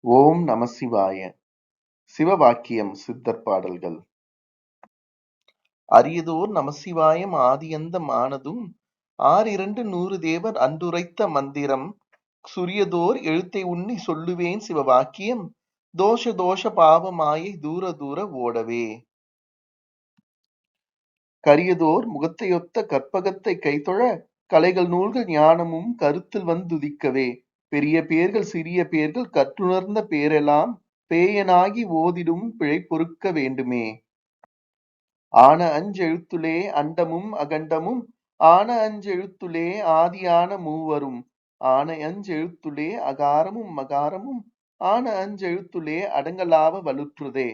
ஓம் நம சிவாய. சிவவாக்கியம் சித்தர் பாடல்கள். அரியதோர் நமசிவாயம் ஆதியந்தம் ஆனதும் ஆறிரண்டு நூறு தேவர் அன்றுரைத்த மந்திரம் சுரியதோர் எழுத்தை உண்ணி சொல்லுவேன் சிவவாக்கியம் தோஷ தோஷ பாவ மாயை தூர தூர ஓடவே. கரியதோர் முகத்தையொத்த கற்பகத்தை கைதொழ கலைகள் நூல்கள் ஞானமும் கருத்தில் வந்துதிக்கவே பெரிய பேர்கள் சிறிய பேர்கள் கற்றுணர்ந்த பேரெல்லாம் பேயனாகி ஓதிடும் பிழை பொறுக்க வேண்டுமே. ஆன அஞ்செழுத்துளே அண்டமும் அகண்டமும் ஆன அஞ்செழுத்துளே ஆதியான மூவரும் ஆன அஞ்செழுத்துளே அகாரமும் மகாரமும் ஆன அஞ்செழுத்துளே அடங்கலாவ வலுற்றுதே.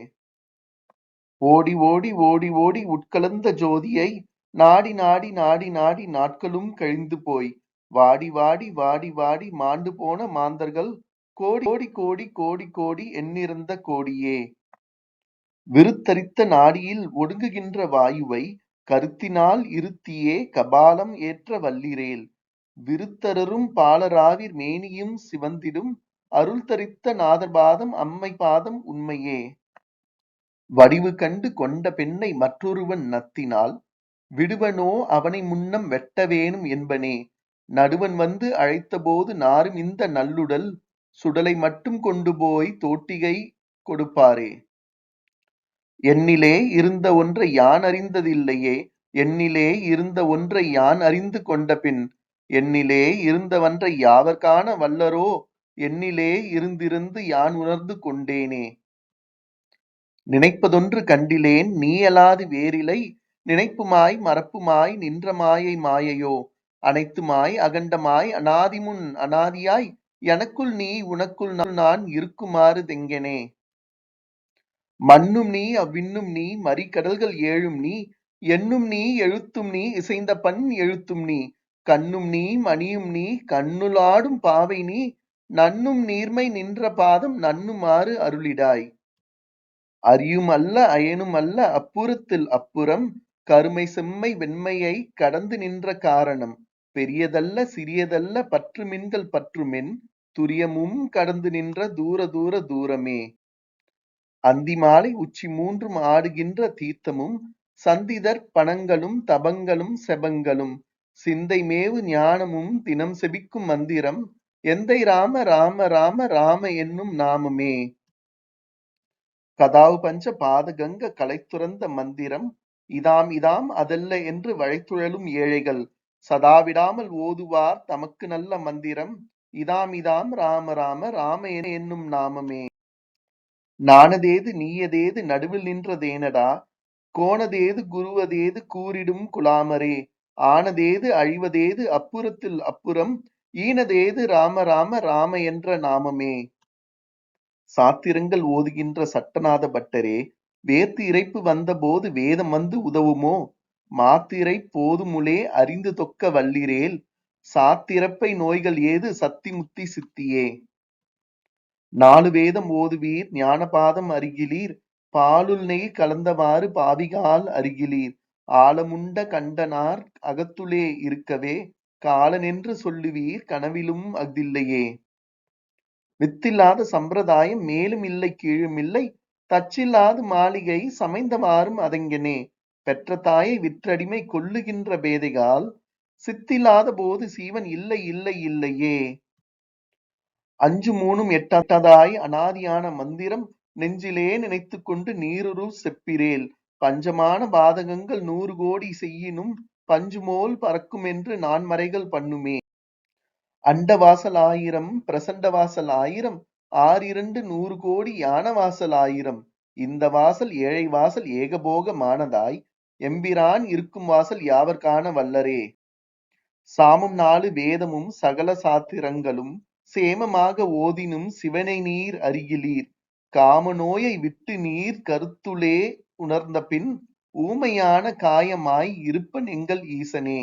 ஓடி ஓடி ஓடி ஓடி உட்கலந்த ஜோதியை நாடி நாடி நாடி நாடி நாட்களும் கழிந்து போய் வாடி வாடி வாடி வாடி மாண்டு போன மாந்தர்கள் கோடி கோடி கோடி கோடி கோடி எண்ணிறந்த கோடியே. விருத்தரித்த நாடியில் ஒடுங்குகின்ற வாயுவை கருத்தினால் இருத்தியே கபாலம் ஏற்ற வல்லிரேல் விருத்தரரும் பாலராவிர் மேனியும் சிவந்திடும் அருள் தரித்த நாதர்பாதம் அம்மை பாதம் உண்மையே. வடிவு கண்டு கொண்ட பெண்ணை மற்றொருவன் நத்தினால் விடுவனோ அவனை முன்னம் வெட்ட வேணும் என்பனே. நடுவன் வந்து அழைத்தபோது நாரும் இந்த நல்லுடல் சுடலை மட்டும் கொண்டு போய் தோட்டிகை கொடுப்பாரே. என்னிலே இருந்த ஒன்றை யான் அறிந்ததில்லையே என்னிலே இருந்த ஒன்றை யான் அறிந்து கொண்டபின் என்னிலே இருந்தவன்றை யாவர் காண வல்லரோ என்னிலே இருந்திருந்து யான் உணர்ந்து கொண்டேனே. நினைப்பதொன்று கண்டிலேன் நீயலாது வேறிலை நினைப்புமாய் மறப்புமாய் நின்ற மாயை மாயையோ அனைத்துமாய் அகண்டமாய் அனாதிமுன் அனாதியாய் எனக்குள் நீ உனக்குள் நான் இருக்குமாறு தெங்கெனே. மண்ணும் நீ அவ்விண்ணும் நீ மறிகடல்கள் ஏழும் நீ எண்ணும் நீ எழுத்தும் நீ இசைந்த பண் எழுத்தும் நீ கண்ணும் நீ மணியும் நீ கண்ணுளாடும் பாவை நீ நண்ணும் நீர்மை நின்ற பாதம் நண்ணுமாறு அருளிடாய். அரியும் அல்ல அயனும் அல்ல அப்புறத்தில் அப்புறம் கருமை செம்மை வெண்மையை கடந்து நின்ற காரணம் பெரியதல்ல சிறியதல்ல பற்றுமின்கள் பற்றுமென் துரியமும் கடந்து நின்ற தூர தூர தூரமே. அந்தி மாலை உச்சி மூன்றும் ஆடுகின்ற தீர்த்தமும் சந்திதர் பணங்களும் தபங்களும் செபங்களும் சிந்தை மேவு ஞானமும் தினம் செபிக்கும் மந்திரம் எந்தை ராம ராம ராம ராம என்னும் நாமமே. கதாவு பஞ்ச பாதகங்க கலைத்துறந்த மந்திரம் இதாம் இதாம் அதல்ல என்று வழைத்துழலும் ஏழைகள் சதாவிடாமல் ஓதுவார் தமக்கு நல்ல மந்திரம் இதாம் இதாம் ராம ராம ராம என்னும் நாமமே. நானதேது நீயதேது நடுவில் நின்றதேனடா கோணதேது குருவதேது கூறிடும் குலாமரே ஆனதேது அழிவதேது அப்புறத்தில் அப்புறம் ஈனதேது ராம ராம ராம என்ற நாமமே. சாத்திரங்கள் ஓதுகின்ற சட்டநாத பட்டரே வேர்த்து இறைப்பு வந்த போது வேதம் வந்து உதவுமோ மாத்திரை போதுமுலே அறிந்து தொக்க வல்லிரேல் சாத்திரப்பை நோய்கள் ஏது சத்தி முத்தி சித்தியே. நாலு வேதம் ஓதுவீர் ஞானபாதம் அருகிலீர் பாலுள் நெய் கலந்தவாறு பாவிகால் அருகிலீர் ஆலமுண்ட கண்டனார் அகத்துளே இருக்கவே காலனென்று சொல்லுவீர் கனவிலும் அஃதில்லையே. வித்தில்லாத சம்பிரதாயம் மேலும் இல்லை கீழும் இல்லை தச்சில்லாது மாளிகை சமைந்தவாறும் அதெங்கனே பெற்ற தாயை விற்றடிமை கொள்ளுகின்ற பேதைகால் சித்தில்லாத போது சீவன் இல்லை இல்லை இல்லையே. அஞ்சு மூணும் எட்டாதாய் அனாதியான மந்திரம் நெஞ்சிலே நினைத்துக் கொண்டு நீருரு செப்பிரேல் பஞ்சமான பாதகங்கள் 100 கோடி செய்யினும் பஞ்சுமோல் பறக்குமென்று நான்மறைகள் பண்ணுமே. அண்டவாசல் 1000 பிரசண்ட வாசல் 1000 ஆறிரண்டு 100 கோடி யான வாசல் 1000 இந்த வாசல் ஏழை வாசல் ஏகபோக மானதாய் எம்பிரான் இருக்கும் வாசல் யாவர் காண வல்லரே. சாமம் 4 வேதமும் சகல சாத்திரங்களும் சேமமாக ஓதினும் சிவனை நீர் அருகிலீர் காம நோயை விட்டு நீர் கருத்துளே உணர்ந்தபின் ஊமையான காயமாய் இருப்பன் எங்கள் ஈசனே.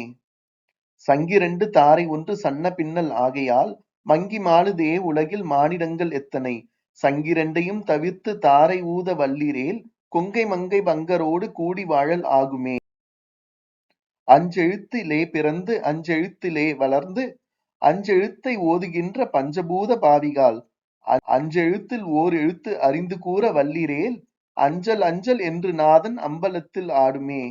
சங்கிரண்டு தாரை ஒன்று சன்ன பின்னல் ஆகையால் மங்கி மாளுதே உலகில் மானிடங்கள் எத்தனை சங்கிரண்டையும் தவிர்த்து தாரை ஊத வல்லிரேல் கொங்கை மங்கை பங்கரோடு கூடி வாழல் ஆகுமே. அஞ்செழுத்திலே பிறந்து அஞ்செழுத்திலே வளர்ந்து அஞ்செழுத்தை ஓதுகின்ற பஞ்சபூத பாவிகால் அஞ்செழுத்தில் ஓர் எழுத்து அறிந்து கூற வல்லிரேல் அஞ்சல் அஞ்சல் என்று நாதன் அம்பலத்தில் ஆடுமே.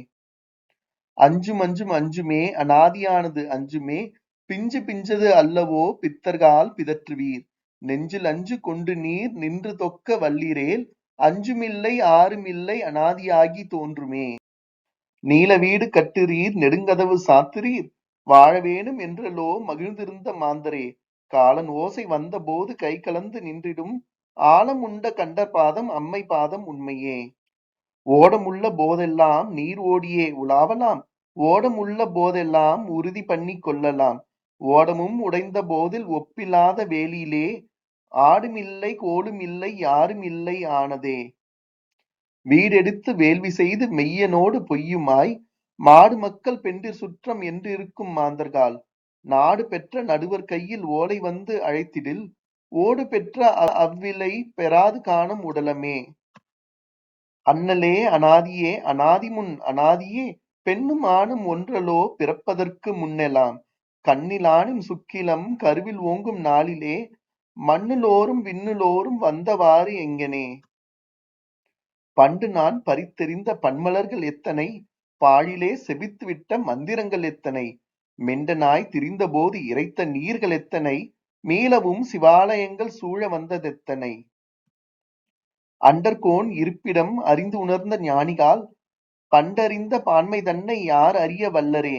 அஞ்சும் அஞ்சும் அஞ்சுமே அநாதியானது அஞ்சுமே பிஞ்சு பிஞ்சது அல்லவோ பித்தர்கால் பிதற்றுவீர். நெஞ்சில் அஞ்சு கொண்டு நீர் நின்று தொக்க வல்லிரேல் அஞ்சுமில்லை ஆறுமில்லை அநாதியாகி தோன்றுமே. நீல வீடு கட்டுறீர் நெடுங்கதவு சாத்துறீர் வாழவேணும் என்றலோ மகிழ்ந்திருந்த மாந்தரே. காலன் ஓசை வந்த போது கை கலந்து நின்றிடும் ஆழம் உண்ட கண்டர் பாதம் அம்மை பாதம் உண்மையே. ஓடமுள்ள போதெல்லாம் நீர் ஓடியே உலாவலாம் ஓடமுள்ள போதெல்லாம் உறுதி பண்ணி கொள்ளலாம். ஓடமும் உடைந்த போதில் ஒப்பில்லாத வேலியிலே ஆடுமில்லை கோளுமில்லை யாரும் இல்லை ஆனதே. வீடெடுத்து வேள்வி செய்து மெய்யனோடு பொய்யுமாய் மாடு மக்கள் பெண்டிர் சுற்றம் என்றிருக்கும் மாந்தர்கால் நாடு பெற்ற நடுவர் கையில் ஓலை வந்து அழைத்திடில் ஓடு பெற்ற அவ்விலை பெறாது காணும் உடலமே. அண்ணலே அநாதியே அநாதிமுன் அநாதியே பெண்ணும் ஆணும் ஒன்றலோ பிறப்பதற்கு முன்னெலாம் கண்ணிலானின் சுக்கிலம் கருவில் ஓங்கும் நாளிலே மண்ணுலோரும் விண்ணுலோரும் வந்தவாறு எங்கனே. பண்டு நான் பறித்தெறிந்த பன்மலர்கள் எத்தனை பாழிலே செபித்துவிட்ட மந்திரங்கள் எத்தனை மெண்டனாய் திரிந்தபோது இறைத்த நீர்கள் எத்தனை மீளவும் சிவாலயங்கள் சூழ வந்ததெத்தனை. அண்டர்கோன் இருப்பிடம் அறிந்து உணர்ந்த ஞானிகால் பண்டறிந்த பான்மை தன்னை யார் அறிய வல்லரே.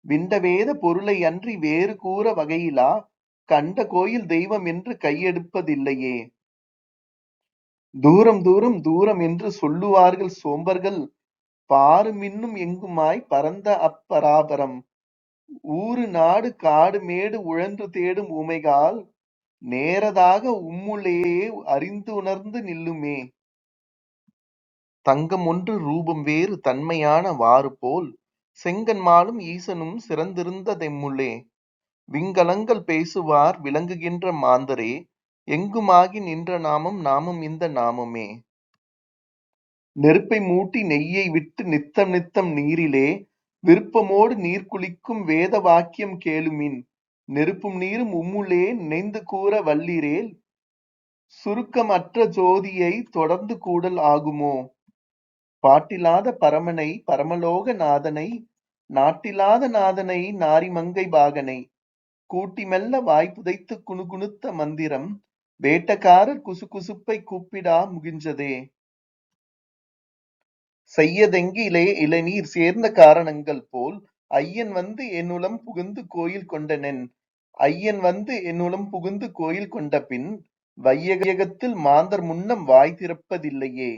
விண்டவேத பொருளை அன்றி வேறு கூற வகையிலா கண்ட கோயில் தெய்வம் என்று கையெடுப்பதில்லையே. தூரம் தூரம் தூரம் என்று சொல்லுவார்கள் சோம்பர்கள் பாருமின்னும் எங்குமாய் பரந்த அப்பராபரம். ஊரு நாடு காடு மேடு உழன்று தேடும் ஊமைகால் நேரதாக உம்முளே அறிந்து உணர்ந்து நில்லுமே. தங்கம் ஒன்று ரூபம் வேறு தன்மையான வாறு போல் செங்கன்மாலும் ஈசனும் சிறந்திருந்த தெம்முள்ளே. விங்கலங்கள் பேசுவார் விளங்குகின்ற மாந்தரே எங்குமாகி நின்ற நாமம் நாமம் இந்த நாமமே. நெருப்பை மூட்டி நெய்யை விட்டு நித்தம் நித்தம் நீரிலே விருப்பமோடு நீர் குளிக்கும் வேத வாக்கியம் கேளுமின். நெருப்பும் நீரும் உம்முள்ளே நினைந்து கூற வல்லிரேல் சுருக்கமற்ற ஜோதியை தொடர்ந்து கூடல் ஆகுமோ. பாட்டிலாத பரமனை பரமலோக நாதனை நாட்டிலாத நாதனை நாரிமங்கை பாகனை கூட்டி மெல்ல வாய்ப்புதைத்து குணுகுணுத்த மந்திரம் வேட்டக்காரர் குசுகுசுப்பை கூப்பிடா முகிஞ்சதே. செய்யதெங்கிலே இளநீர் சேர்ந்த காரணங்கள் போல் ஐயன் வந்து என்னுளம் புகுந்து கோயில் கொண்டனென். ஐயன் வந்து என்னுளம் புகுந்து கோயில் கொண்ட பின் வையகத்தில் மாந்தர் முன்னம் வாய் திறப்பதில்லையே.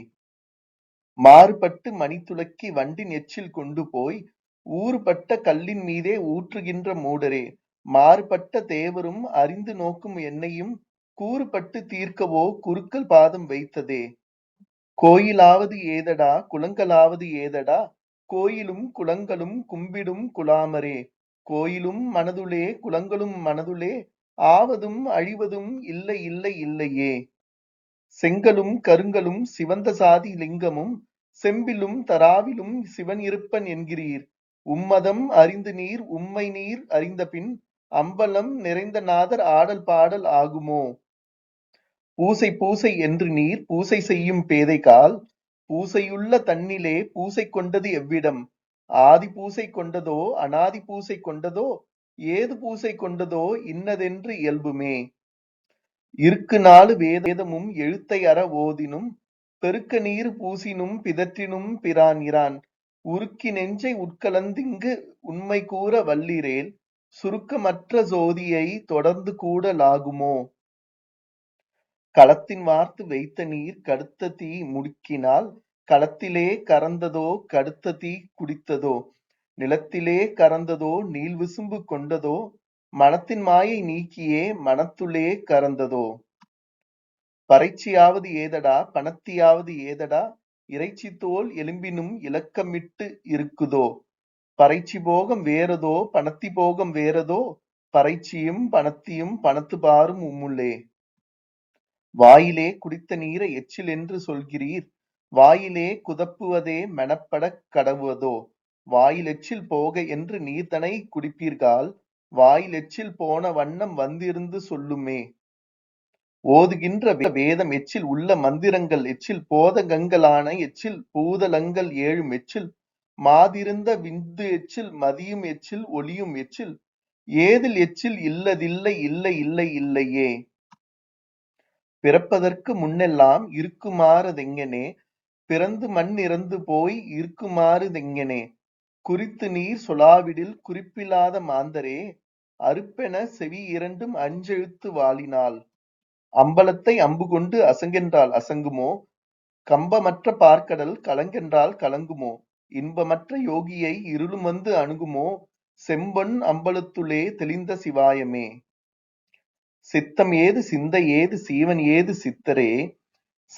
மாறுபட்டு மணித்துலக்கி வண்டின் எச்சில் கொண்டு போய் ஊறுபட்ட கல்லின் மீதே ஊற்றுகின்ற மூடரே. மாறுபட்ட தேவரும் அறிந்து நோக்கும் என்னையும் கூறுபட்டு தீர்க்கவோ குருக்கள் பாதம் வைத்ததே. கோயிலாவது ஏதடா குளங்களாவது ஏதடா கோயிலும் குளங்களும் கும்பிடும் குலாமரே. கோயிலும் மனதுளே குளங்களும் மனதுளே ஆவதும் அழிவதும் இல்லை இல்லை இல்லையே. செங்கலும் கருங்கலும் சிவந்த சாதி லிங்கமும் செம்பிலும் தராவிலும் சிவன் இருப்பன் என்கிறீர். உம்மதம் அறிந்து நீர் உம்மை நீர் அறிந்தபின் அம்பலம் நிறைந்த நாதர் ஆடல் பாடல் ஆகுமோ. பூசை பூசை என்று நீர் பூசை செய்யும் பேதைகால் பூசையுள்ள தன்னிலே பூசை கொண்டது எவ்விடம். ஆதி பூசை கொண்டதோ அநாதி பூசை கொண்டதோ ஏது பூசை கொண்டதோ இன்னதென்று இயல்புமே. இருக்கு நாலு வேதமும் எழுத்தை அற ஓதினும் பெருக்க நீர் பூசினும் பிதற்றினும் பிரான் இரான். உருக்கி நெஞ்சை உட்கலந்திங்கு உண்மை கூற வல்லிரேல் சுருக்கமற்ற ஜோதியை தொடர்ந்து கூடலாகுமோ. களத்தின் வார்த்து வைத்த நீர் கடுத்த தீ முடுக்கினால் களத்திலே கறந்ததோ கடுத்த தீ குடித்ததோ. நிலத்திலே கறந்ததோ நீள் விசும்பு கொண்டதோ மனத்தின் மாயை நீக்கியே மனத்துளே கறந்ததோ. பறைச்சியாவது ஏதடா பணத்தியாவது ஏதடா இறைச்சி தோல் எலும்பினும் இலக்கமிட்டு இருக்குதோ. பறைச்சி போகம் வேறதோ பணத்தி போகம் வேறதோ பறைச்சியும் பணத்தியும் பணத்து பாரும் உம்முள்ளே. வாயிலே குடித்த நீரை எச்சில் என்று சொல்கிறீர் வாயிலே குதப்புவதே மெனப்படக் கடவுவதோ. வாயில் எச்சில் போக என்று நீர்தனை குடிப்பீர்கால் வாயில் எச்சில் போன வண்ணம் வந்திருந்து சொல்லுமே. ஓதுகின்ற வேதம் எச்சில் உள்ள மந்திரங்கள் எச்சில் போதகங்களான எச்சில் பூதலங்கள் ஏழும் எச்சில் மாதிருந்த விந்து எச்சில் மதியும் எச்சில் ஒளியும் எச்சில் ஏதில் எச்சில் இல்லதில்லை இல்லை இல்லை இல்லையே. பிறப்பதற்கு முன்னெல்லாம் இருக்குமாறதெங்ஙனே பிறந்து மண் இறந்து போய் இருக்குமாறுதெங்ஙனே குறித்து நீர் சொலாவிடில் குறிப்பிலாத மாந்தரே அருப்பென செவி இரண்டும் அஞ்செழுத்து வாளினால். அம்பலத்தை அம்புகொண்டு அசங்கென்றால் அசங்குமோ கம்பமற்ற பாற்கடல் கலங்கென்றால் கலங்குமோ இன்பமற்ற யோகியை இருளும் வந்து அணுகுமோ செம்பொன் அம்பலத்துளே தெளிந்த சிவாயமே. சித்தம் ஏது சிந்தை ஏது சீவன் ஏது சித்தரே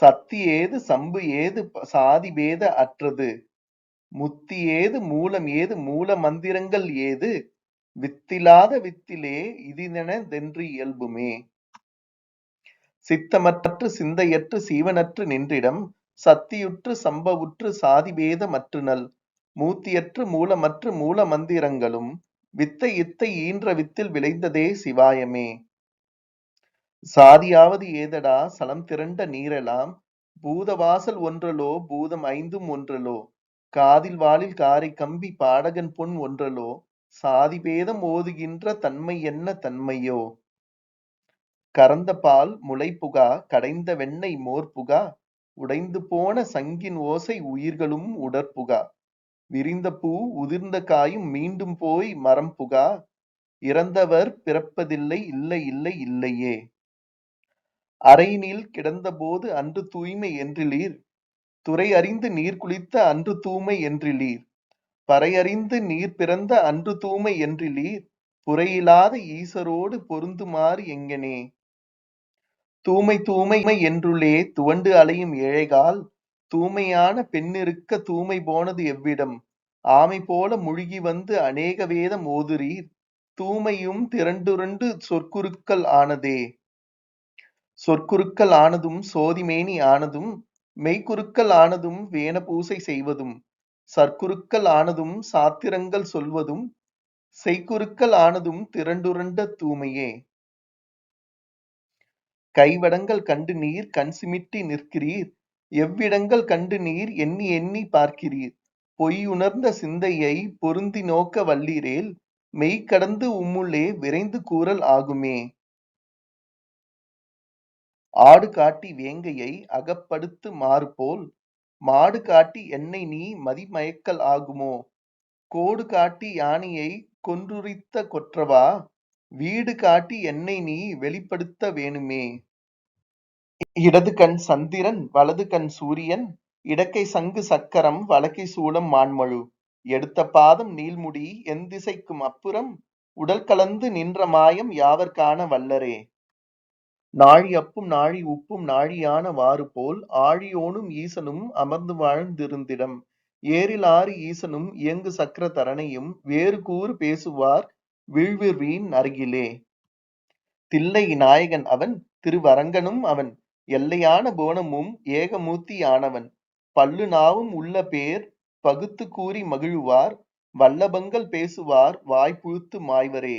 சத்தி ஏது சம்பு ஏது சாதி பேத அற்றது முத்தி ஏது மூலம் ஏது மூல மந்திரங்கள் ஏது வித்திலாத வித்திலே இதனதென்று இயல்புமே. சித்தமற்று சிந்தையற்று சீவனற்று நின்றிடம் சத்தியுற்று சம்பவுற்று சாதிபேத மற்றுநல் மூத்தியற்று மூலமற்று மூல மந்திரங்களும் வித்தை இத்தை ஈன்ற வித்தில் விளைந்ததே சிவாயமே. சாதியாவது ஏதடா சலம் திரண்ட நீரெலாம் பூதவாசல் ஒன்றலோ பூதம் ஐந்தும் ஒன்றலோ காதில் வாளில் காரை கம்பி பாடகன் பொன் ஒன்றலோ சாதிபேதம் ஓதுகின்ற தன்மை என்ன தன்மையோ. கறந்த பால் முளைபுகா கடைந்த வெண்ணெய் மோர்புகா உடைந்து போன சங்கின் ஓசை உயிர்களும் உடற்புகா விரிந்த பூ உதிர்ந்த காயும் மீண்டும் போய் மரம் புகா இறந்தவர் பிறப்பதில்லை இல்லை இல்லை இல்லையே. அறையினில் கிடந்தபோது அன்று தூய்மை என்றிலீர் துறை அறிந்து நீர் குளித்த அன்று தூய்மை என்றிலீர் பறையறிந்து நீர் பிறந்த அன்று தூய்மை என்றிலீர் புறையிலாத ஈசரோடு பொருந்துமாறு எங்கனே. தூய்மை தூய்மை என்றுள்ளே துவண்டு அலையும் ஏழைகால் தூய்மையான பெண்ணிருக்க தூய்மை போனது எவ்விடம் ஆமை போல முழுகி வந்து அநேக வேதம் ஓதுரீர் தூய்மையும் திரண்டுரண்டு சொற்குருக்கள் ஆனதே. சொற்குருக்கள் ஆனதும் சோதிமேனி ஆனதும் மெய்க்குருக்கள் ஆனதும் வேன பூசை செய்வதும் சற்குருக்கள் ஆனதும் சாத்திரங்கள் சொல்வதும் செய்குருக்கள் ஆனதும் திரண்டுரண்ட தூய்மையே. கைவடங்கள் கண்டு நீர் கண் சிமிட்டி நிற்கிறீர் எவ்விடங்கள் கண்டு நீர் எண்ணி எண்ணி பார்க்கிறீர் பொய்யுணர்ந்த சிந்தையை பொருந்தி நோக்க வல்லீரேல் மெய்கடந்து உம்முள்ளே விரைந்து கூறல் ஆகுமே. ஆடு காட்டி வேங்கையை அகப்படுத்து மாறுபோல் மாடு காட்டி என்னை நீ மதிமயக்கல் ஆகுமோ கோடு காட்டி யானையைக் கொன்றுரித்த கொற்றவா வீடு காட்டி என்னை நீ வெளிப்படுத்த வேணுமே. இடது கண் சந்திரன் வலது கண் சூரியன் இடக்கை சங்கு சக்கரம் வலக்கை சூலம் மான்மழு எடுத்த பாதம் நீள்முடி எந்திசைக்கும் அப்புறம் உடல் கலந்து நின்ற மாயம் யாவர் காண வல்லரே. நாழி அப்பும் நாழி உப்பும் நாழியான வாறுபோல் ஆழியோனும் ஈசனும் அமர்ந்து வாழ்ந்திருந்திடம் ஏரில் ஆறு ஈசனும் இயங்கு சக்கர தரணையும் வேறு கூறு பேசுவார் வீழ்விர்வீன் அருகிலே. தில்லை நாயகன் அவன் திருவரங்கனும் அவன் எல்லையான புவனமும் ஏகமூர்த்தி யானவன் பல்லு நாவும் உள்ள பேர் பகுத்து கூறி மகிழுவார் வல்லபங்கள் பேசுவார் வாய்ப்புழுத்து மாய்வரே.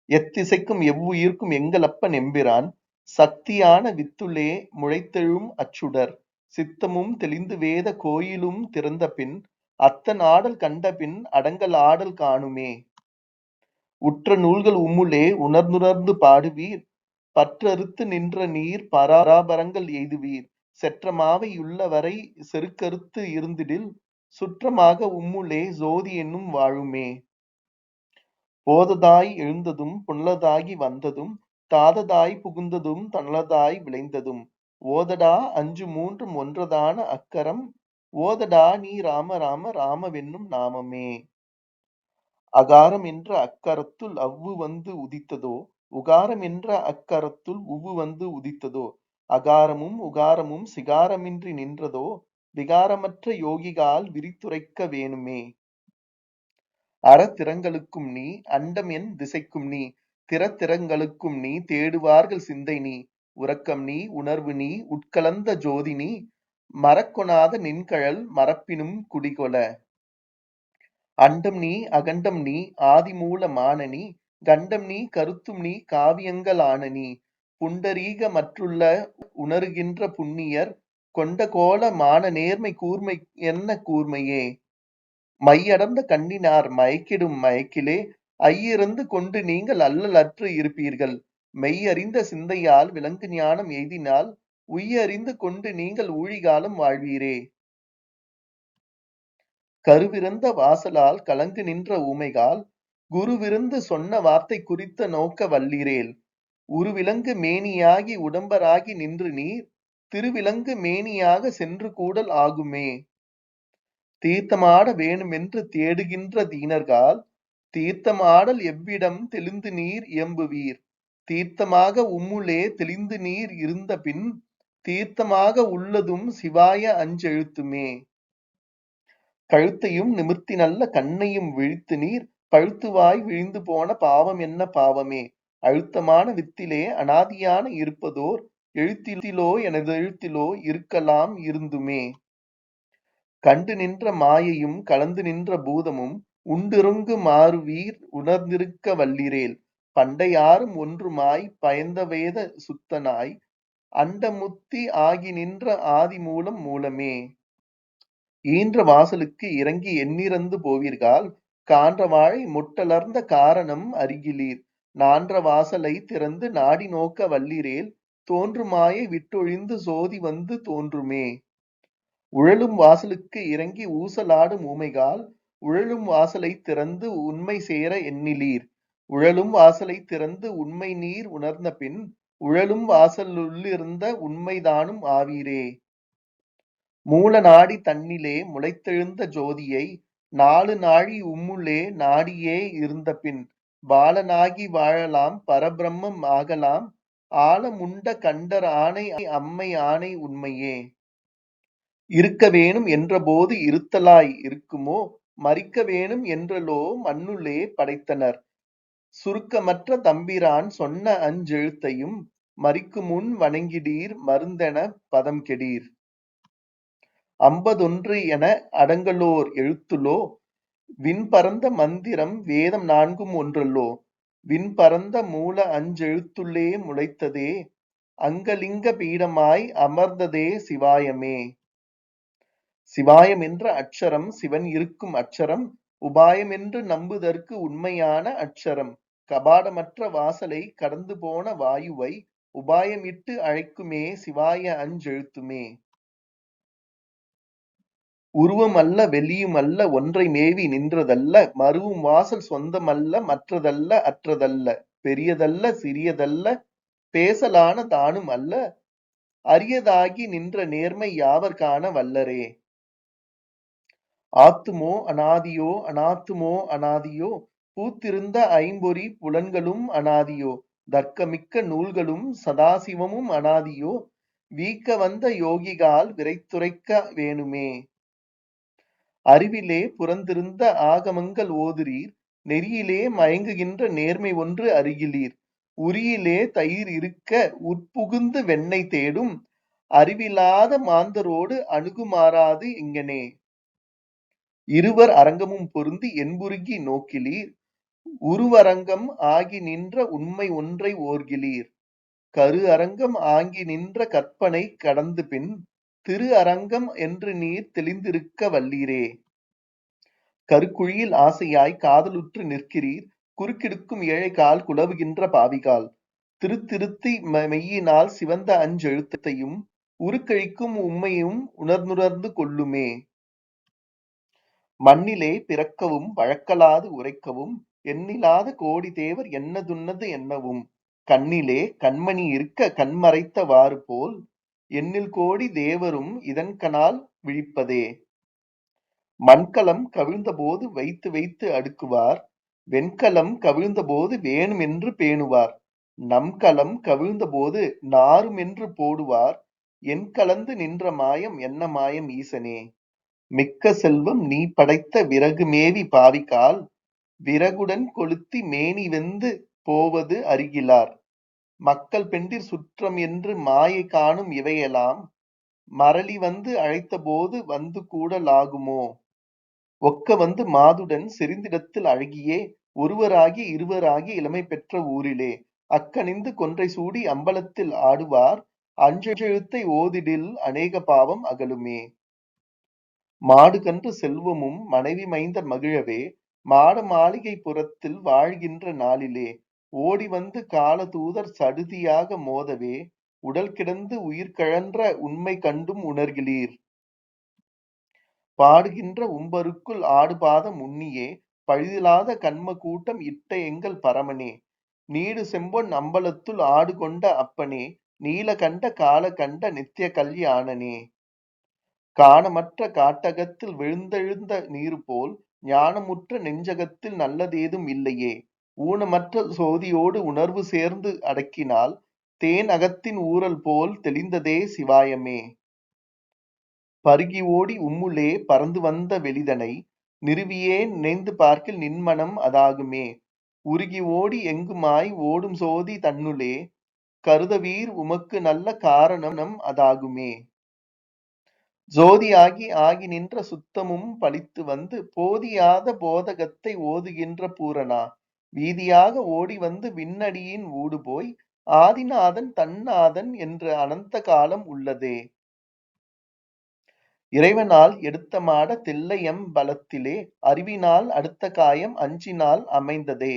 எத்திசைக்கும் எவ்வுயிர்க்கும் எங்களப்பன் எம்பிரான் சக்தியான வித்துளே முளைத்தெழும் அச்சுடர் சித்தமும் தெளிந்து வேத கோயிலும் திறந்தபின் அத்தன் ஆடல் கண்டபின் அடங்கல் ஆடல் காணுமே. உற்ற நூல்கள் உம்முளே உணர்ந்துணர்ந்து பாடுவீர் பற்றறுத்து நின்ற நீர் பராபரங்கள் எய்துவீர் செற்றமாவை யுள்ளவரை செருக்கறுத்து இருந்திடில் சுற்றமாக உம்முளே ஜோதி என்னும் வாழுமே. போததாய் எழுந்ததும் புனலதாகி வந்ததும் தாததாய் புகுந்ததும் தனலதாய் விளைந்ததும் ஓதடா அஞ்சு மூன்றும் ஒன்றதான அக்கரம் ஓதடா நீ ராம ராம ராமவென்னும் நாமமே. அகாரம் என்ற அக்கரத்துள் அவ்வு வந்து உதித்ததோ உகாரம் என்ற அக்கரத்துள் உவ்வு வந்து உதித்ததோ அகாரமும் உகாரமும் சிகாரமின்றி நின்றதோ விகாரமற்ற யோகிகால் விரித்துரைக்க வேணுமே. அறத்திறங்களுக்கும் நீ அண்டம் என் திசைக்கும் நீ திறத்திறங்களுக்கும் நீ தேடுவார்கள் சிந்தை நீ உறக்கம் நீ உணர்வு நீ உட்கலந்த ஜோதி நீ மறக்கொணாத நின்கழல் மறப்பினும் குடிகொள. அண்டம் நீ அகண்டம் நீ ஆதிமூல மான நீ கண்டம் நீ கருத்தும் நீ காவியங்கள் ஆன நீ புண்டரீக மற்றுள்ள உணருகின்ற புண்ணியர் கொண்ட கோல மான நேர்மை கூர்மை என்ன கூர்மையே. மையடர்ந்த கண்ணினார் மயக்கிடும் மயக்கிலே ஐயிருந்து கொண்டு நீங்கள் அல்லலற்று இருப்பீர்கள். மெய்யறிந்த சிந்தையால் விளங்கு ஞானம் எய்தினால் உய்யறிந்து கொண்டு நீங்கள் ஊழிகாலம் வாழ்வீரே. கருவிருந்த வாசலால் கலங்கு நின்ற ஊமைகால் குருவிருந்து சொன்ன வார்த்தை குறித்த நோக்க வல்லீரேல். உருவிலங்கு மேனியாகி உடம்பராகி நின்று நீர் திருவிலங்கு மேனியாக சென்று கூடல் ஆகுமே. தீர்த்தமாட வேணுமென்று தேடுகின்ற தீனர்கால் தீர்த்தமாடல் எவ்விடம் தெளிந்து நீர் இயம்புவீர். தீர்த்தமாக உம்முளே தெளிந்து நீர் இருந்தபின் தீர்த்தமாக உள்ளதும் சிவாய அஞ்செழுத்துமே. கழுத்தையும் நிமிர்த்தி நல்ல கண்ணையும் விழித்து நீர் பழுத்துவாய் விழிந்து போன பாவம் என்ன பாவமே. அழுத்தமான வித்திலே அனாதியான இருப்பதோர் எழுத்திலோ எனதெழுத்திலோ இருக்கலாம் இருந்துமே. கண்டு நின்ற மாயையும் கலந்து நின்ற பூதமும் உண்டிருங்கு மாறுவீர் உணர்ந்திருக்க வல்லிரேல். பண்டையாரும் ஒன்றுமாய் பயந்தவேத சுத்தனாய் அண்டமுத்தி ஆகி நின்ற ஆதி மூலம் மூலமே. ஈன்ற வாசலுக்கு இறங்கி எண்ணிறந்து போவீர்கால் கான்ற வாழை முட்டலர்ந்த காரணம் அருகிலீர். நான்ற வாசலை திறந்து நாடி நோக்க வல்லிரேல் தோன்று மாயை விட்டொழிந்து சோதி வந்து தோன்றுமே. உழலும் வாசலுக்கு இறங்கி ஊசலாடும் ஊமைகால் உழலும் வாசலை திறந்து உண்மை சேர எண்ணிலீர். உழலும் வாசலை திறந்து உண்மை நீர் உணர்ந்த பின் உழலும் வாசலுள்ளிருந்த உண்மைதானும் ஆவீரே. மூல நாடி தன்னிலே முளைத்தெழுந்த ஜோதியை நாலு நாழி உம்முள்ளே நாடியே இருந்தபின் பாலனாகி வாழலாம் பரபிரம்மம் ஆகலாம் ஆலமுண்ட கண்டர் ஆணை அம்மை ஆணை உண்மையே. இருக்க வேணும் என்றபோது இருத்தலாய் இருக்குமோ மறிக்க வேணும் என்றலோ மண்ணுளே படைத்தனர். சுருக்கமற்ற தம்பிரான் சொன்ன அஞ்செழுத்தையும் மறிக்குமுன் வணங்கிடீர் மருந்தென பதம் கெடீர். அம்பதொன்று என அடங்கலோர் எழுத்துளோ விண்பரந்த மந்திரம் வேதம் நான்கும் ஒன்றல்லோ. விண்பரந்த மூல அஞ்செழுத்துள்ளே முளைத்ததே அங்கலிங்க பீடமாய் அமர்ந்ததே சிவாயமே. சிவாயம் என்ற அட்சரம் சிவன் இருக்கும் அட்சரம் உபாயம் என்று நம்புதற்கு உண்மையான அட்சரம். கபாடமற்ற வாசலை கடந்து போன வாயுவை உபாயமிட்டு அழைக்குமே சிவாய அஞ்செழுத்துமே. உருவமல்ல வெளியுமல்ல ஒன்றை மேவி நின்றதல்ல மருவும் வாசல் சொந்தமல்ல மற்றதல்ல அற்றதல்ல பெரியதல்ல சிறியதல்ல பேசலான தானும் அல்ல அரியதாகி நின்ற நேர்மை யாவர் காண வல்லரே. ஆத்துமோ அனாதியோ அனாத்துமோ அனாதியோ பூத்திருந்த ஐம்பொறி புலன்களும் அனாதியோ தர்க்கமிக்க நூல்களும் சதாசிவமும் அனாதியோ வீக்க வந்த யோகிகால் விரைத்துரைக்க வேணுமே. அறிவிலே புறந்திருந்த ஆகமங்கள் ஓதுரீர் நெறியிலே மயங்குகின்ற நேர்மை ஒன்று அருகிலீர். உரியிலே தயிர் இருக்க உட்புகுந்து வெண்ணெய் தேடும் அறிவிலாத மாந்தரோடு அணுகுமாறாது எங்கனே. இருவர் அரங்கமும் பொருந்தி என்புருகி நோக்கிலீர் உருவரங்கம் ஆகி நின்ற உண்மை ஒன்றை ஓர்கிலீர். கரு அரங்கம் ஆங்கி நின்ற கற்பனை கடந்து பின் திரு அரங்கம் என்று நீர் தெளிந்திருக்க வல்லீரே. கருக்குழியில் ஆசையாய் காதலுற்று நிற்கிறீர் குறுக்கிடுக்கும் ஏழைகால் குலவுகின்ற பாவிகால். திருத்திருத்தி மெய்யினால் சிவந்த அஞ்செழுத்தையும் உருக்கழிக்கும் உம்மையும் உணர்ந்துணர்ந்து கொள்ளுமே. மண்ணிலே பிறக்கவும் வழக்கலாது உரைக்கவும் எண்ணிலாத கோடி தேவர் என்னதுன்னது என்னவும். கண்ணிலே கண்மணி இருக்க கண்மறைத்த வாறு போல் எண்ணில் கோடி தேவரும் இதன்கணால் விழிப்பதே. மண்கலம் கவிழ்ந்தபோது வைத்து வைத்து அடுக்குவார் வெண்கலம் கவிழ்ந்தபோது வேணுமென்று பேணுவார். நம்கலம் கவிழ்ந்தபோது நாறுமென்று போடுவார் எண்கலந்து நின்ற மாயம் என்ன மாயம் ஈசனே. மிக்க செல்வம் நீ படைத்த விறகு மேவி பாவிகால் விறகுடன் கொளுத்தி மேனி வெந்து போவது அருகிலார். மக்கள் பெண்டிர் சுற்றம் என்று மாயை காணும் இவையெல்லாம் மறலி வந்து அழைத்தபோது வந்து கூடலாகுமோ. ஒக்க வந்து மாதுடன் செறிந்திடத்தில் அழகியே ஒருவராகி இருவராகி இளமை பெற்ற ஊரிலே அக்கணிந்து கொன்றை சூடி அம்பலத்தில் ஆடுவார் அஞ்செழுத்தை ஓதிடில் அநேக பாவம் அகலுமே. மாடுகன்று செல்வமும் மனைவி மைந்தர் மகிழவே மாட மாளிகை புறத்தில் வாழ்கின்ற நாளிலே ஓடி வந்து காலதூதர் சடுதியாக மோதவே உடல் கிடந்து உயிர்கழன்ற உண்மை கண்டும் உணர்கிலீர். பாடுகின்ற உம்பருக்குள் ஆடுபாதம் உண்ணியே பழுதிலாத கன்ம கூட்டம் இட்ட எங்கள் பரமனே நீடு செம்பொன் அம்பலத்துள் ஆடுகொண்ட அப்பனே நீலகண்ட காலகண்ட நித்திய கல்யாணனே. காணமற்ற காட்டகத்தில் விழுந்தெழுந்த நீருபோல் ஞானமுற்ற நெஞ்சகத்தில் நல்லதேதும் இல்லையே ஊனமற்ற சோதியோடு உணர்வு சேர்ந்து அடக்கினால் தேன் அகத்தின் ஊறல் போல் தெளிந்ததே சிவாயமே. பருகி ஓடி உம்முளே பறந்து வந்த வெளிதனை நிறுவியே நினைந்து பார்க்கில் நின்மனம் அதாகுமே உருகி ஓடி எங்குமாய் ஓடும் சோதி தன்னுளே கருதவீர் உமக்கு நல்ல காரணம் அதாகுமே. ஜோதியாகி ஆகி நின்ற சுத்தமும் பலித்து வந்து போதியாத போதகத்தை ஓதுகின்ற பூரணா வீதியாக ஓடி வந்து விண்ணடியின் ஊடுபோய் ஆதிநாதன் தன்னாதன் என்று அனந்த காலம் உள்ளதே. இறைவனால் எடுத்த மாட தில்லையம் பலத்திலே அறிவினால் அடுத்த காயம் அஞ்சினால் அமைந்ததே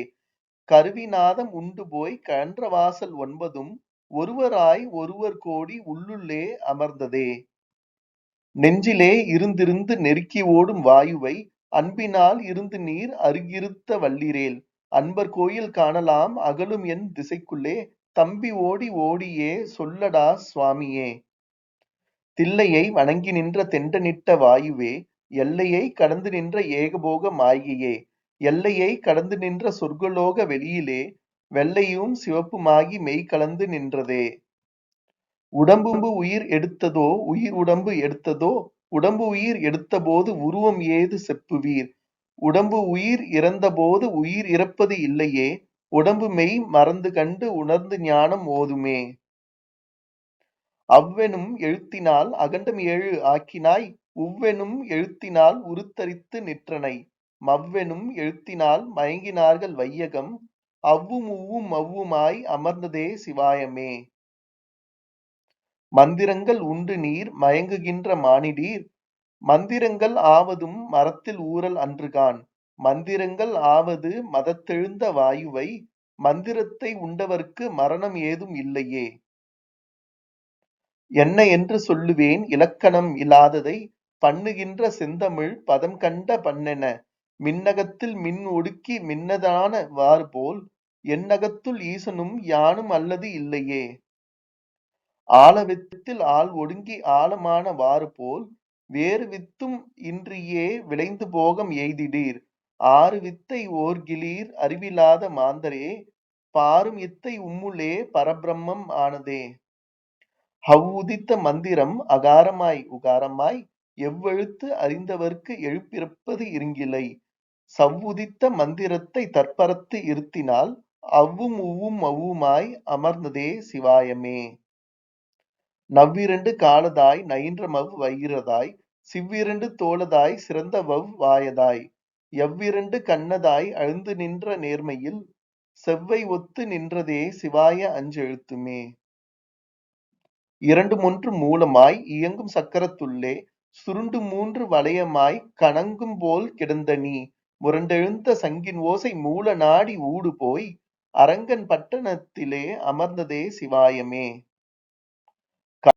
கருவிநாதம் உண்டுபோய் கழன்ற வாசல் ஒன்பதும் ஒருவராய் ஒருவர் கோடி உள்ளுள்ளே அமர்ந்ததே. நெஞ்சிலே இருந்திருந்து நெருக்கி ஓடும் வாயுவை அன்பினால் இருந்து நீர் அருகிருத்த வல்லிரேல் அன்பர் கோயில் காணலாம் அகலும் என் திசைக்குள்ளே தம்பி ஓடி ஓடியே சொல்லடா சுவாமியே. தில்லையை வணங்கி நின்ற தெண்டனிட்ட வாயுவே எல்லையை கடந்து நின்ற ஏகபோக மாயையே எல்லையை கடந்து நின்ற சொர்க்கலோக வெளியிலே வெள்ளையும் சிவப்புமாகி மெய் கலந்து நின்றதே. உடம்பு உயிர் எடுத்ததோ உயிர் உடம்பு எடுத்ததோ உடம்பு உயிர் எடுத்தபோது உருவம் ஏது செப்புவீர் உடம்பு உயிர் இறந்தபோது உயிர் இறப்பது இல்லையே உடம்பு மெய் மறந்து கண்டு உணர்ந்து ஞானம் ஓதுமே. அவ்வெனும் எழுத்தினால் அகண்டம் ஏழு ஆக்கினாய் உவ்வெனும் எழுத்தினால் உருத்தரித்து நிற்றனை மவ்வெனும் எழுத்தினால் மயங்கினார்கள் வையகம் அவ்வும் உவ்வும் மவ்வுமாய் அமர்ந்ததே சிவாயமே. மந்திரங்கள் உண்டு நீர் மயங்குகின்ற மானிடீர் மந்திரங்கள் ஆவதும் மரத்தில் ஊறல் அன்றுகான் மந்திரங்கள் ஆவது மதத்தெழுந்த வாயுவை மந்திரத்தை உண்டவர்க்கு மரணம் ஏதும் இல்லையே. என்ன என்று சொல்லுவேன் இலக்கணம் இலாததை பண்ணுகின்ற செந்தமிழ் பதம் கண்ட பண்ணென மின்னகத்தில் மின் ஒடுக்கி மின்னதான வாறுபோல் என்னகத்துள் ஈசனும் யானும் அல்லது இல்லையே. ஆலவித்தில் ஆள் ஒடுங்கி ஆழமான வாறுபோல் வேறு வித்தும் இன்றியே விளைந்து போகம் எய்திடீர் ஆறு வித்தை ஓர்கிலீர் அறிவிலாத மாந்தரே பாரும் இத்தை உம்முளே பரபிரம்மம் ஆனதே. அவ்வுதித்த மந்திரம் அகாரமாய் உகாரமாய் எவ்வெழுத்து அறிந்தவர்க்கு எழுப்பிறப்பது இருங்கிலை சவ்வுதித்த மந்திரத்தை தற்பரத்து இருத்தினால் அவ்வும் உவ்வும் மவ்வுமாய் அமர்ந்ததே சிவாயமே. நவ்விரண்டு காலதாய் நயின்ற மவ் வயிரதாய் சிவ்விரண்டு தோளதாய் சிறந்த வவ் வாயதாய் எவ்விரண்டு கண்ணதாய் அழுந்து நின்ற நேர்மையில் செவ்வை ஒத்து நின்றதே சிவாய அஞ்செழுத்துமே. இரண்டு மூன்று மூலமாய் இயங்கும் சக்கரத்துள்ளே சுருண்டு மூன்று வளையமாய் கணங்கும் போல் கிடந்த நீ முரண்டெழுந்த சங்கின் ஓசை மூல நாடி ஊடு போய் அரங்கன் பட்டணத்திலே அமர்ந்ததே சிவாயமே.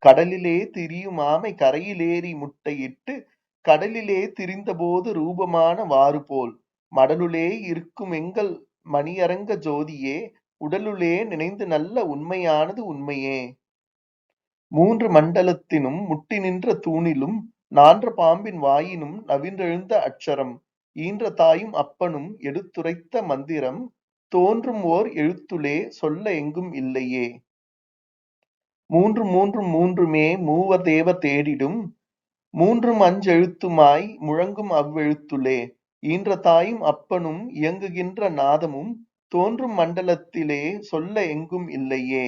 கடலிலே திரியும் ஆமை கரையிலேறி முட்டையிட்டு கடலிலே திரிந்தபோது ரூபமான வாறுபோல் மடலுளே இருக்கும் எங்கள் மணியரங்க ஜோதியே உடலுளே நினைந்து நல்ல உண்மையானது உண்மையே. மூன்று மண்டலத்தினும் முட்டி நின்ற தூணிலும் நான்ற பாம்பின் வாயினும் நவின்றெழுந்த அட்சரம் ஈன்ற தாயும் அப்பனும் எடுத்துரைத்த மந்திரம் தோன்றும் ஓர் எழுத்துளே சொல்ல எங்கும் இல்லையே. மூன்று மூன்று மூன்றுமே மூவர் தேவர் தேடிடும் மூன்றும் அஞ்செழுத்துமாய் முழங்கும் அவ்வெழுத்துளே ஈன்ற தாயும் அப்பனும் இயங்குகின்ற நாதமும் தோன்றும் மண்டலத்திலே சொல்ல எங்கும் இல்லையே.